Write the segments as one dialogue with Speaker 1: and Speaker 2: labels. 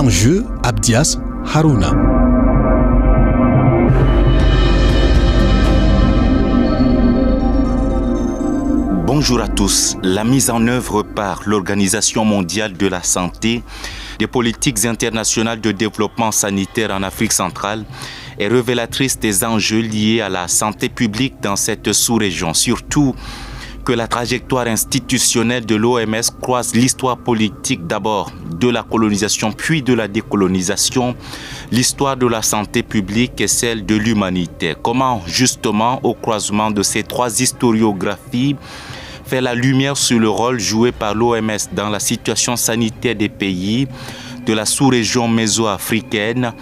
Speaker 1: L'enjeu, Abdias Harouna.
Speaker 2: Bonjour à tous. La mise en œuvre par l'Organisation mondiale de la santé des politiques internationales de développement sanitaire en Afrique centrale est révélatrice des enjeux liés à la santé publique dans cette sous-région. Surtout que la trajectoire institutionnelle de l'OMS croise l'histoire politique d'abord de la colonisation puis de la décolonisation, l'histoire de la santé publique et celle de l'humanité. Comment justement au croisement de ces trois historiographies faire la lumière sur le rôle joué par l'OMS dans la situation sanitaire des pays de la sous-région méso-africaine,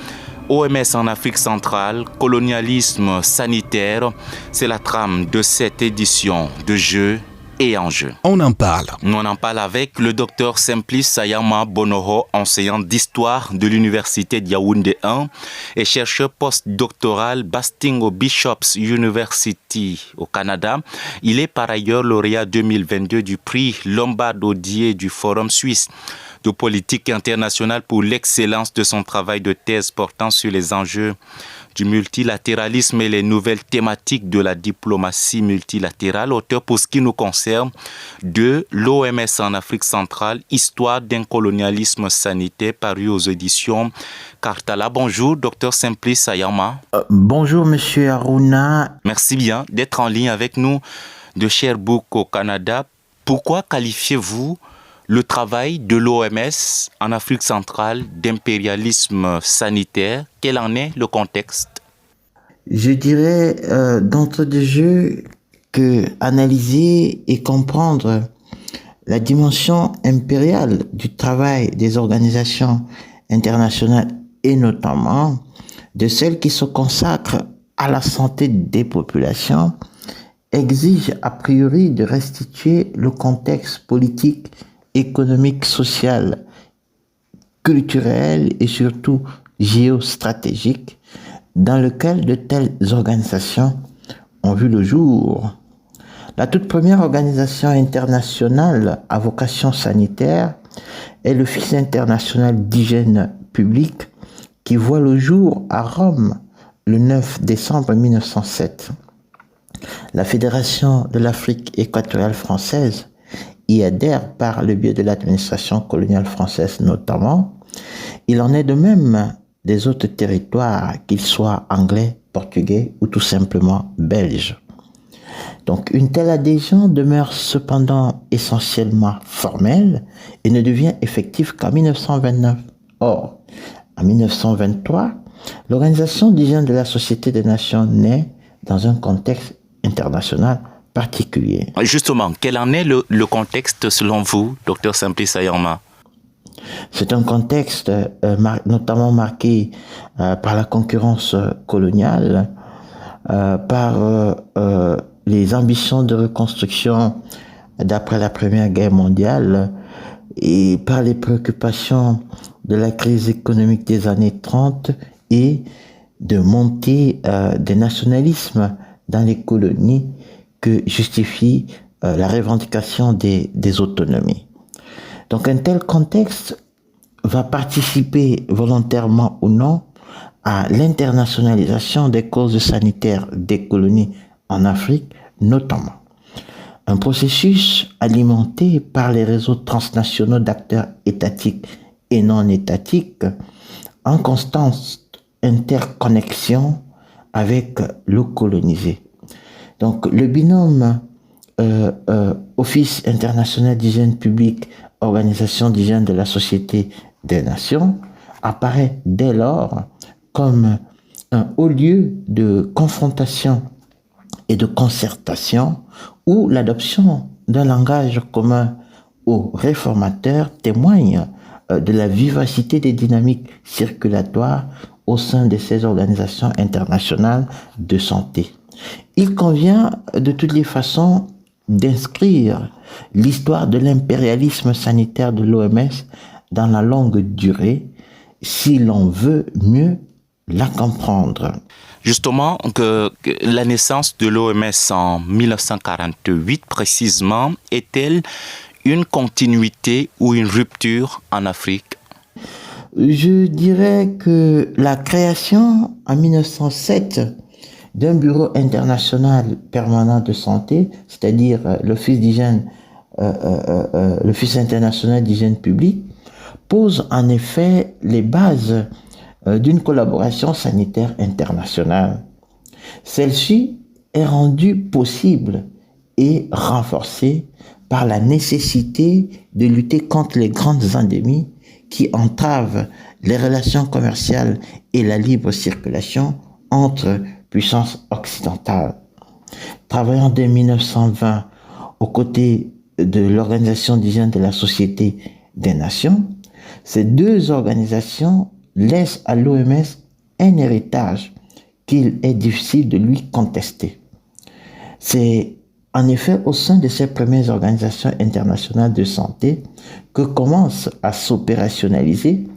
Speaker 2: OMS en Afrique centrale, colonialisme sanitaire, c'est la trame de cette édition de Jeux et Enjeux.
Speaker 1: On en parle.
Speaker 2: On en parle avec le docteur Simplice Sayama Bonoho, enseignant d'histoire de l'université de Yaoundé 1 et chercheur postdoctoral Basting Bishops University au Canada. Il est par ailleurs lauréat 2022 du prix Lombard-Odier du Forum suisse de politique internationale pour l'excellence de son travail de thèse portant sur les enjeux du multilatéralisme et les nouvelles thématiques de la diplomatie multilatérale, auteur pour ce qui nous concerne de l'OMS en Afrique centrale, Histoire d'un colonialisme sanitaire, paru aux éditions Cartala. Bonjour, docteur Simplice Sayama.
Speaker 3: Bonjour, monsieur Harouna.
Speaker 2: Merci bien d'être en ligne avec nous de Sherbrooke au Canada. Pourquoi qualifiez-vous le travail de l'OMS en Afrique centrale d'impérialisme sanitaire? Quel en est le contexte?
Speaker 3: Je dirais d'entrée de jeu que analyser et comprendre la dimension impériale du travail des organisations internationales et notamment de celles qui se consacrent à la santé des populations exige a priori de restituer le contexte politique, économique, social, culturel et surtout géostratégique dans lequel de telles organisations ont vu le jour. La toute première organisation internationale à vocation sanitaire est l'Office international d'hygiène publique qui voit le jour à Rome le 9 décembre 1907. La Fédération de l'Afrique équatoriale française y adhère par le biais de l'administration coloniale française notamment. Il en est de même des autres territoires, qu'ils soient anglais, portugais ou tout simplement belges. Donc une telle adhésion demeure cependant essentiellement formelle et ne devient effective qu'en 1929. Or, en 1923, l'Organisation d'hygiène de la Société des Nations naît dans un contexte international particulier.
Speaker 2: Justement, quel en est le contexte selon vous, docteur Simplice Sayama?
Speaker 3: C'est un contexte notamment marqué par la concurrence coloniale, par les ambitions de reconstruction d'après la Première Guerre mondiale et par les préoccupations de la crise économique des années 30 et de montée des nationalismes dans les colonies que justifie la revendication des autonomies. Donc un tel contexte va participer volontairement ou non à l'internationalisation des causes sanitaires des colonies en Afrique notamment. Un processus alimenté par les réseaux transnationaux d'acteurs étatiques et non étatiques en constante interconnexion avec le colonisé. Donc le binôme Office international d'hygiène publique, Organisation d'hygiène de la Société des Nations apparaît dès lors comme un haut lieu de confrontation et de concertation où l'adoption d'un langage commun aux réformateurs témoigne de la vivacité des dynamiques circulatoires au sein de ces organisations internationales de santé. Il convient de toutes les façons d'inscrire l'histoire de l'impérialisme sanitaire de l'OMS dans la longue durée si l'on veut mieux la comprendre.
Speaker 2: Justement, que la naissance de l'OMS en 1948 précisément est-elle une continuité ou une rupture en Afrique?
Speaker 3: Je dirais que la création en 1907 d'un bureau international permanent de santé, c'est-à-dire l'Office international d'hygiène publique, pose en effet les bases d'une collaboration sanitaire internationale. Celle-ci est rendue possible et renforcée par la nécessité de lutter contre les grandes endémies qui entravent les relations commerciales et la libre circulation entre puissances occidentales. Travaillant dès 1920 aux côtés de l'Organisation d'hygiène de la Société des Nations, ces deux organisations laissent à l'OMS un héritage qu'il est difficile de lui contester. C'est en effet au sein de ces premières organisations internationales de santé que commencent à s'opérationnaliser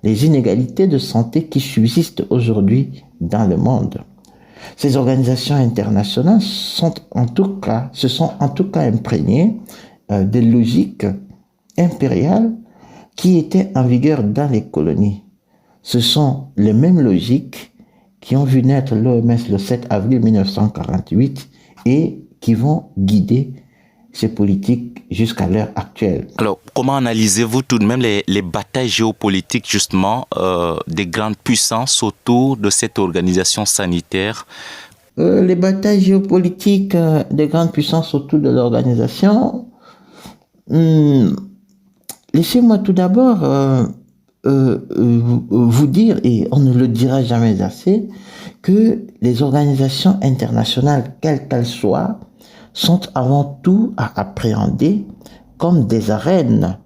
Speaker 3: les inégalités de santé qui subsistent aujourd'hui dans le monde. Ces organisations internationales se sont en tout cas imprégnées de logiques impériales qui étaient en vigueur dans les colonies. Ce sont les mêmes logiques qui ont vu naître l'OMS le 7 avril 1948 et qui vont guider ces politiques jusqu'à l'heure actuelle.
Speaker 2: Alors, comment analysez-vous tout de même les batailles géopolitiques, justement, des grandes puissances autour de cette organisation sanitaire?
Speaker 3: Les batailles géopolitiques des grandes puissances autour de l'organisation, laissez-moi tout d'abord vous dire, et on ne le dira jamais assez, que les organisations internationales, quelles qu'elles soient, sont avant tout à appréhender comme des arènes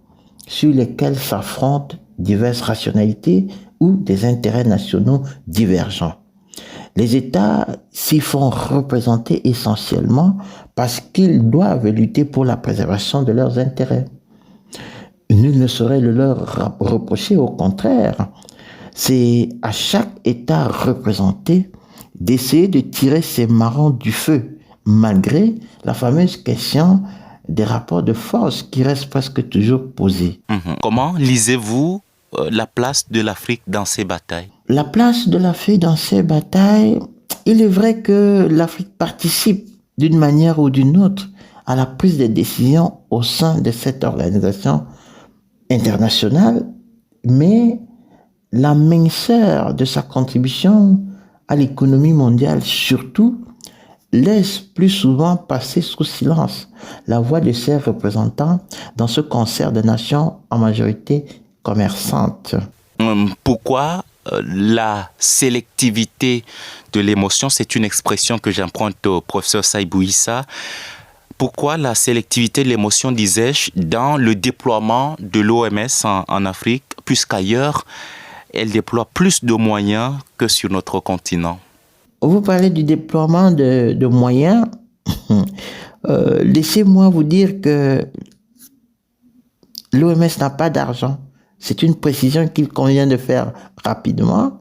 Speaker 3: sur lesquelles s'affrontent diverses rationalités ou des intérêts nationaux divergents. Les États s'y font représenter essentiellement parce qu'ils doivent lutter pour la préservation de leurs intérêts. Nul ne saurait le leur reprocher, au contraire. C'est à chaque État représenté d'essayer de tirer ses marrons du feu, malgré la fameuse question des rapports de force qui reste presque toujours posée.
Speaker 2: Comment lisez-vous la place de l'Afrique dans ces batailles?
Speaker 3: La place de l'Afrique dans ces batailles, il est vrai que l'Afrique participe d'une manière ou d'une autre à la prise de décision au sein de cette organisation internationale, mais la minceur de sa contribution à l'économie mondiale surtout laisse plus souvent passer sous silence la voix de ses représentants dans ce concert de nations en majorité commerçantes.
Speaker 2: Pourquoi la sélectivité de l'émotion, c'est une expression que j'emprunte au professeur Saïbou Issa. Pourquoi la sélectivité de l'émotion, disais-je, dans le déploiement de l'OMS en Afrique, puisqu'ailleurs, elle déploie plus de moyens que sur notre continent?
Speaker 3: Vous parlez du déploiement de moyens. Laissez-moi vous dire que l'OMS n'a pas d'argent. C'est une précision qu'il convient de faire rapidement.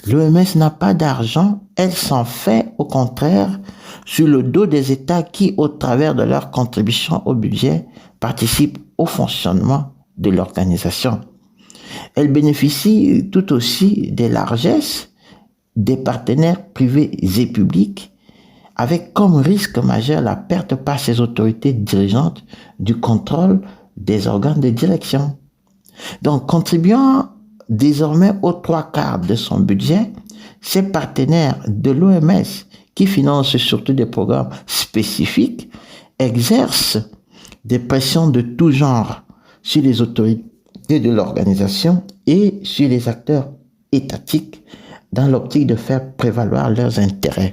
Speaker 3: L'OMS n'a pas d'argent. Elle s'en fait, au contraire, sur le dos des États qui, au travers de leur contribution au budget, participent au fonctionnement de l'organisation. Elle bénéficie tout aussi des largesses des partenaires privés et publics, avec comme risque majeur la perte par ces autorités dirigeantes du contrôle des organes de direction. Donc, contribuant désormais aux 3/4 de son budget, ces partenaires de l'OMS, qui financent surtout des programmes spécifiques, exercent des pressions de tout genre sur les autorités de l'organisation et sur les acteurs étatiques dans l'optique de faire prévaloir leurs intérêts.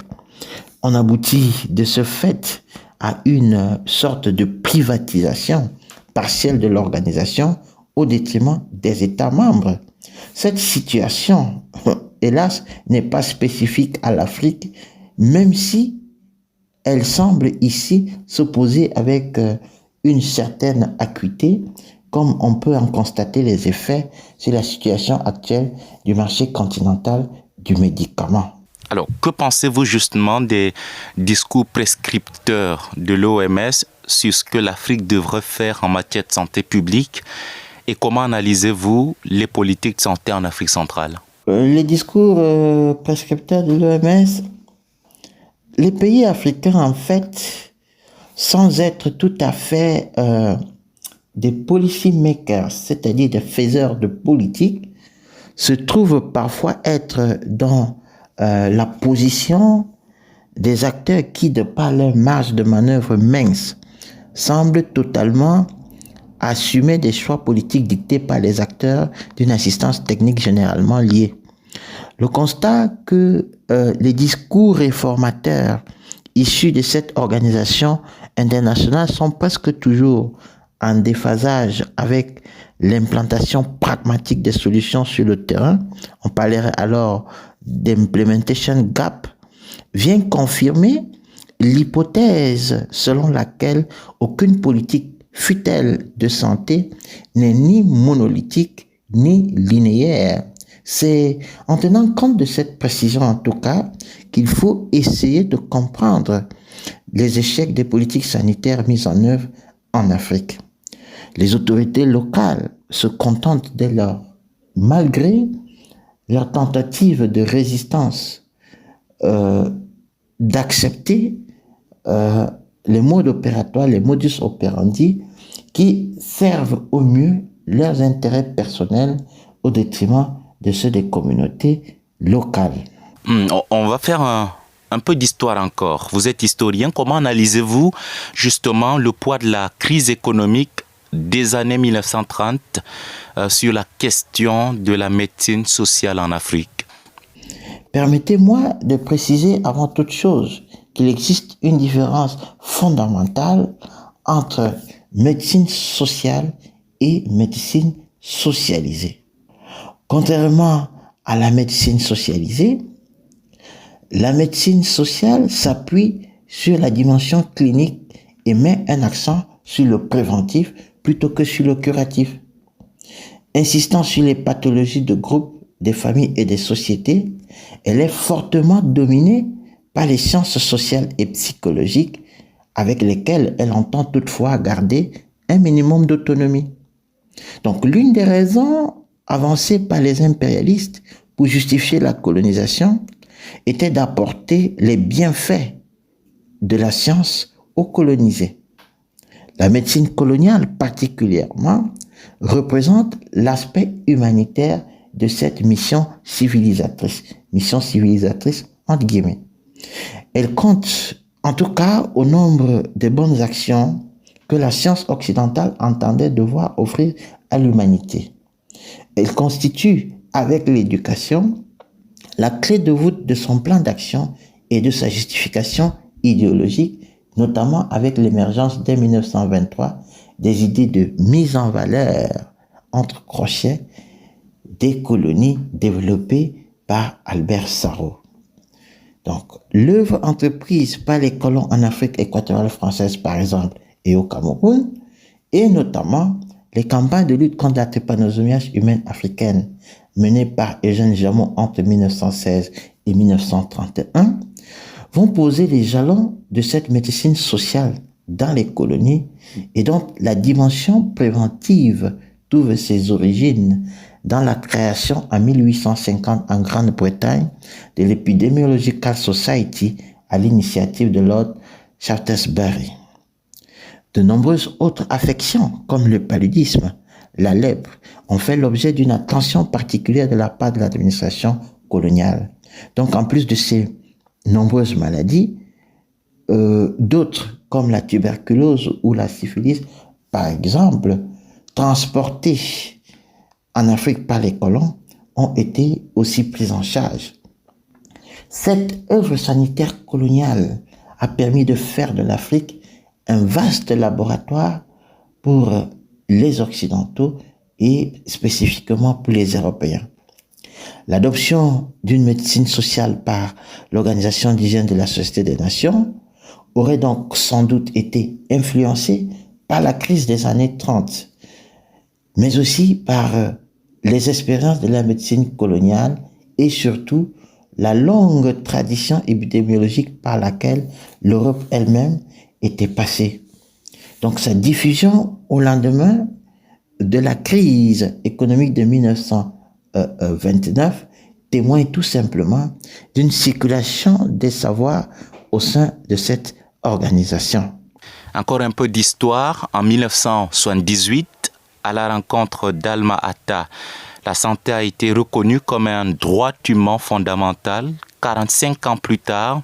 Speaker 3: On aboutit de ce fait à une sorte de privatisation partielle de l'organisation au détriment des États membres. Cette situation, hélas, n'est pas spécifique à l'Afrique, même si elle semble ici s'opposer avec une certaine acuité, comme on peut en constater les effets sur la situation actuelle du marché continental du médicament.
Speaker 2: Alors, que pensez-vous justement des discours prescripteurs de l'OMS sur ce que l'Afrique devrait faire en matière de santé publique Et comment analysez-vous les politiques de santé en Afrique centrale?
Speaker 3: Les discours prescripteurs de l'OMS, les pays africains, en fait, sans être tout à fait des policy makers, c'est-à-dire des faiseurs de politique, se trouvent parfois être dans la position des acteurs qui, de par leur marge de manœuvre mince, semblent totalement assumer des choix politiques dictés par les acteurs d'une assistance technique généralement liée. Le constat que les discours réformateurs issus de cette organisation internationale sont presque toujours en déphasage avec l'implantation pragmatique des solutions sur le terrain, on parlerait alors d'implementation gap, vient confirmer l'hypothèse selon laquelle aucune politique, fût-elle de santé, n'est ni monolithique ni linéaire. C'est en tenant compte de cette précision, en tout cas, qu'il faut essayer de comprendre les échecs des politiques sanitaires mises en œuvre en Afrique. Les autorités locales se contentent dès lors, malgré leur tentative de résistance, d'accepter les modes opératoires, les modus operandi qui servent au mieux leurs intérêts personnels au détriment de ceux des communautés locales.
Speaker 2: On va faire un peu d'histoire encore. Vous êtes historien. Comment analysez-vous justement le poids de la crise économique des années 1930 sur la question de la médecine sociale en Afrique?
Speaker 3: Permettez-moi de préciser avant toute chose qu'il existe une différence fondamentale entre médecine sociale et médecine socialisée. Contrairement à la médecine socialisée, la médecine sociale s'appuie sur la dimension clinique et met un accent sur le préventif plutôt que sur le curatif. Insistant sur les pathologies de groupe, des familles et des sociétés, elle est fortement dominée par les sciences sociales et psychologiques avec lesquelles elle entend toutefois garder un minimum d'autonomie. Donc l'une des raisons avancées par les impérialistes pour justifier la colonisation était d'apporter les bienfaits de la science aux colonisés. La médecine coloniale particulièrement représente l'aspect humanitaire de cette mission civilisatrice entre guillemets. Elle compte en tout cas au nombre de bonnes actions que la science occidentale entendait devoir offrir à l'humanité. Elle constitue, avec l'éducation, la clé de voûte de son plan d'action et de sa justification idéologique, notamment avec l'émergence dès 1923 des idées de mise en valeur, entre crochets, des colonies développées par Albert Sarraut. Donc, l'œuvre entreprise par les colons en Afrique équatoriale française, par exemple, et au Cameroun, et notamment les campagnes de lutte contre la trypanosomiase humaine africaine menées par Eugène Jamot entre 1916 et 1931, vont poser les jalons de cette médecine sociale dans les colonies et dont la dimension préventive trouve ses origines dans la création en 1850 en Grande-Bretagne de l'Epidemiological Society à l'initiative de Lord Shaftesbury. De nombreuses autres affections, comme le paludisme, la lèpre, ont fait l'objet d'une attention particulière de la part de l'administration coloniale. Donc, en plus de ces nombreuses maladies, d'autres, comme la tuberculose ou la syphilis, par exemple, transportées en Afrique par les colons, ont été aussi prises en charge. Cette œuvre sanitaire coloniale a permis de faire de l'Afrique un vaste laboratoire pour les Occidentaux et spécifiquement pour les Européens. L'adoption d'une médecine sociale par l'Organisation d'hygiène de la Société des Nations aurait donc sans doute été influencée par la crise des années 30, mais aussi par les expériences de la médecine coloniale et surtout la longue tradition épidémiologique par laquelle l'Europe elle-même était passée. Donc sa diffusion au lendemain de la crise économique de 1929 témoigne tout simplement d'une circulation des savoirs au sein de cette organisation.
Speaker 2: Encore un peu d'histoire. En 1978, à la rencontre d'Alma Ata, la santé a été reconnue comme un droit humain fondamental. 45 ans plus tard,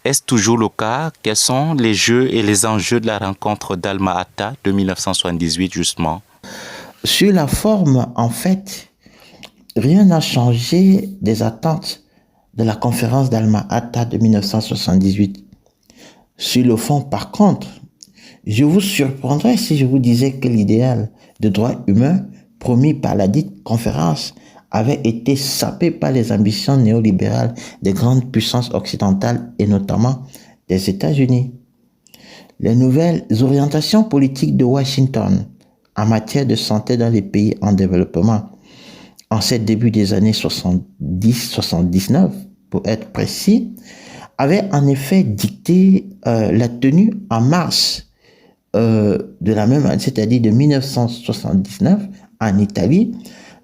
Speaker 2: est-ce toujours le cas? Quels sont les jeux et les enjeux de la rencontre d'Alma Ata de 1978 justement?
Speaker 3: Sur la forme, en fait, rien n'a changé des attentes de la conférence d'Alma Ata de 1978. Sur le fond, par contre, je vous surprendrais si je vous disais que l'idéal de droits humains promis par la dite conférence avait été sapé par les ambitions néolibérales des grandes puissances occidentales et notamment des États-Unis. Les nouvelles orientations politiques de Washington en matière de santé dans les pays en développement en ce début des années 70-79, pour être précis, avaient en effet dicté la tenue en mars de la même année, c'est-à-dire de 1979, en Italie,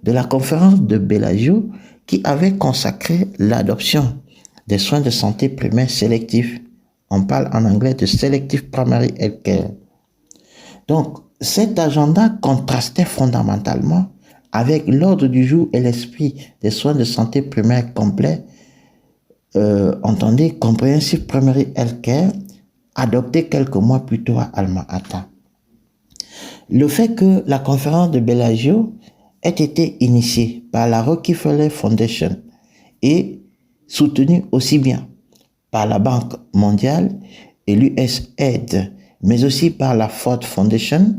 Speaker 3: de la conférence de Bellagio qui avait consacré l'adoption des soins de santé primaires sélectifs. On parle en anglais de Selective Primary Health Care. Donc, cet agenda contrastait fondamentalement avec l'ordre du jour et l'esprit des soins de santé primaires complets, entendez, Comprehensive Primary Health Care, adopté quelques mois plus tôt à Alma Ata. Le fait que la conférence de Bellagio ait été initiée par la Rockefeller Foundation et soutenue aussi bien par la Banque mondiale et l'USAID, mais aussi par la Ford Foundation,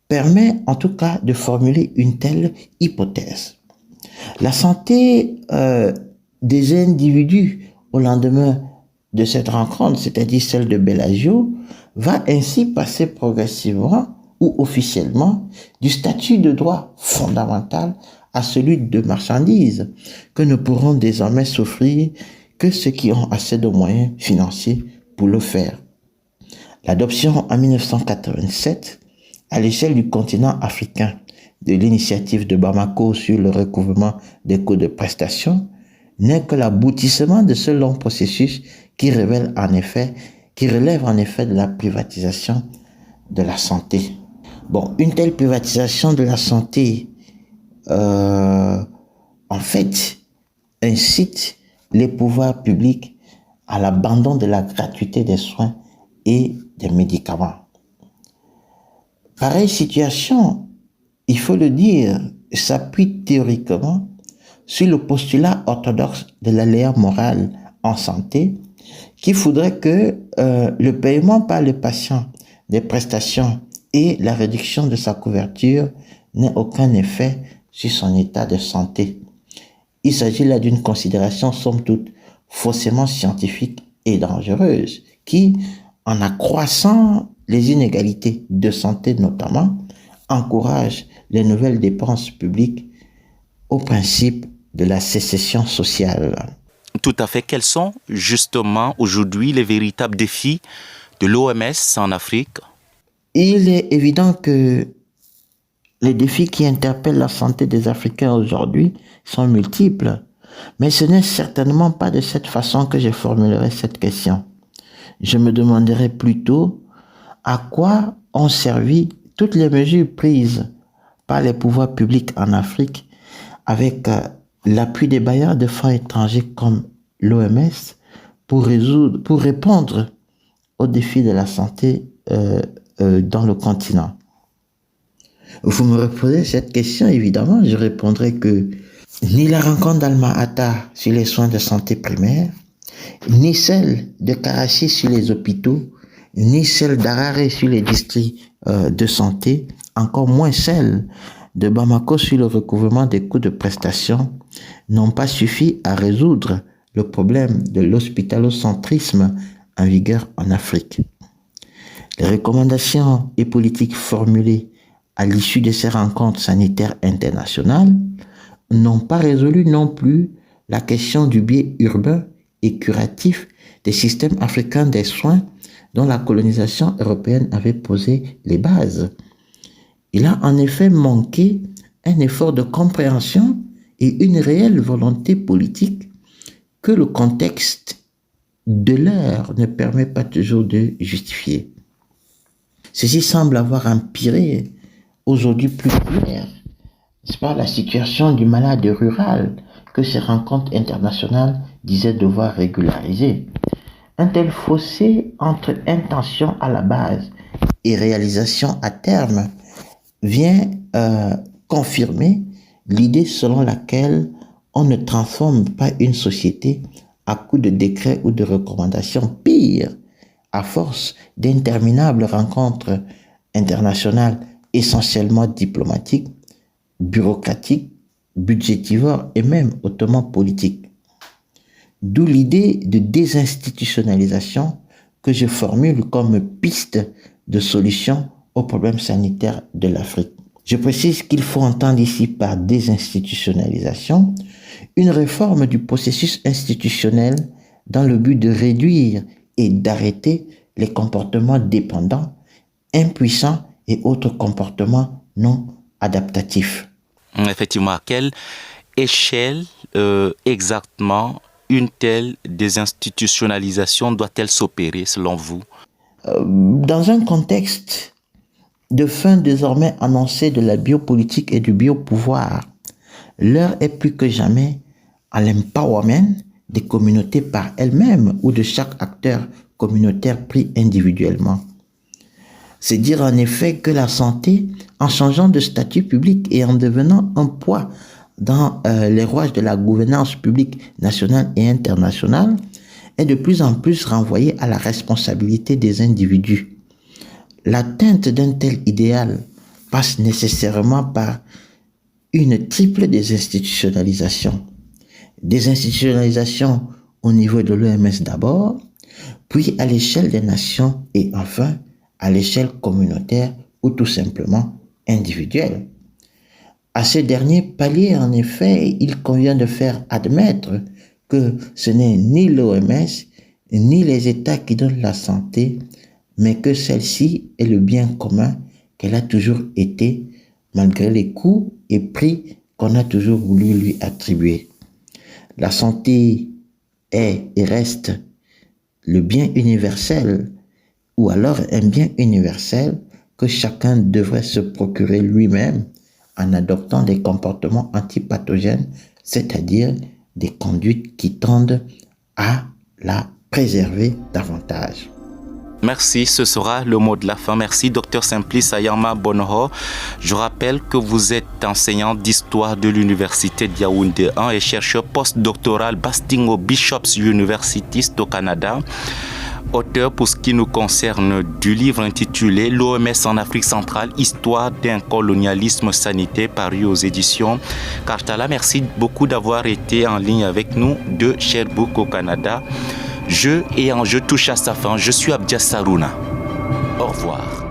Speaker 3: permet en tout cas de formuler une telle hypothèse. La santé des individus au lendemain de cette rencontre, c'est-à-dire celle de Bellagio, va ainsi passer progressivement ou officiellement du statut de droit fondamental à celui de marchandise que ne pourront désormais s'offrir que ceux qui ont assez de moyens financiers pour le faire. L'adoption en 1987 à l'échelle du continent africain de l'initiative de Bamako sur le recouvrement des coûts de prestation n'est que l'aboutissement de ce long processus qui relève en effet de la privatisation de la santé. Bon, une telle privatisation de la santé, en fait, incite les pouvoirs publics à l'abandon de la gratuité des soins et des médicaments. Pareille situation, il faut le dire, s'appuie théoriquement sur le postulat orthodoxe de l'aléa moral en santé, qui faudrait que le paiement par le patient des prestations et la réduction de sa couverture n'ait aucun effet sur son état de santé. Il s'agit là d'une considération somme toute faussement scientifique et dangereuse qui, en accroissant les inégalités de santé notamment, encourage les nouvelles dépenses publiques au principe de la sécession sociale.
Speaker 2: Tout à fait. Quels sont justement aujourd'hui les véritables défis de l'OMS en Afrique?
Speaker 3: Il est évident que les défis qui interpellent la santé des Africains aujourd'hui sont multiples, mais ce n'est certainement pas de cette façon que je formulerai cette question. Je me demanderai plutôt à quoi ont servi toutes les mesures prises par les pouvoirs publics en Afrique avec l'appui des bailleurs de fonds étrangers comme l'OMS pour répondre aux défis de la santé dans le continent. Vous me reposez cette question, évidemment, je répondrai que ni la rencontre d'Alma Ata sur les soins de santé primaire, ni celle de Karachi sur les hôpitaux, ni celle d'Harare sur les districts de santé, encore moins celle de Bamako sur le recouvrement des coûts de prestations, n'ont pas suffi à résoudre le problème de l'hospitalocentrisme en vigueur en Afrique. Les recommandations et politiques formulées à l'issue de ces rencontres sanitaires internationales n'ont pas résolu non plus la question du biais urbain et curatif des systèmes africains des soins dont la colonisation européenne avait posé les bases. Il a en effet manqué un effort de compréhension et une réelle volonté politique que le contexte de l'heure ne permet pas toujours de justifier. Ceci semble avoir empiré aujourd'hui plus clair, n'est-ce pas, la situation du malade rural que ces rencontres internationales disaient devoir régulariser. Un tel fossé entre intention à la base et réalisation à terme vient confirmer l'idée selon laquelle on ne transforme pas une société à coup de décrets ou de recommandations. Pire, à force d'interminables rencontres internationales essentiellement diplomatiques, bureaucratiques, budgétivores et même hautement politiques. D'où l'idée de désinstitutionnalisation que je formule comme piste de solution aux problèmes sanitaires de l'Afrique. Je précise qu'il faut entendre ici par désinstitutionnalisation une réforme du processus institutionnel dans le but de réduire et d'arrêter les comportements dépendants, impuissants et autres comportements non adaptatifs.
Speaker 2: Effectivement, à quelle échelle exactement une telle désinstitutionnalisation doit-elle s'opérer selon vous?
Speaker 3: Dans un contexte de fin désormais annoncée de la biopolitique et du biopouvoir, l'heure est plus que jamais à l'empowerment des communautés par elles-mêmes ou de chaque acteur communautaire pris individuellement. C'est dire en effet que la santé, en changeant de statut public et en devenant un poids dans les rouages de la gouvernance publique nationale et internationale, est de plus en plus renvoyée à la responsabilité des individus. L'atteinte d'un tel idéal passe nécessairement par une triple désinstitutionnalisation. Désinstitutionnalisation au niveau de l'OMS d'abord, puis à l'échelle des nations et enfin à l'échelle communautaire ou tout simplement individuelle. À ce dernier palier, en effet, il convient de faire admettre que ce n'est ni l'OMS ni les États qui donnent la santé, mais que celle-ci est le bien commun qu'elle a toujours été, malgré les coûts et prix qu'on a toujours voulu lui attribuer. La santé est et reste le bien universel, ou alors un bien universel que chacun devrait se procurer lui-même en adoptant des comportements antipathogènes, c'est-à-dire des conduites qui tendent à la préserver davantage.
Speaker 2: Merci, ce sera le mot de la fin. Merci, Dr Simplice Ayama Bonoho. Je rappelle que vous êtes enseignant d'histoire de l'Université de Yaoundé 1 et chercheur postdoctoral Bastingo Bishops University au Canada. Auteur pour ce qui nous concerne du livre intitulé L'OMS en Afrique centrale, histoire d'un colonialisme sanitaire paru aux éditions Cartala. Merci beaucoup d'avoir été en ligne avec nous de Sherbrooke au Canada. Je touche à sa fin. Je suis Abdias Harouna. Au revoir.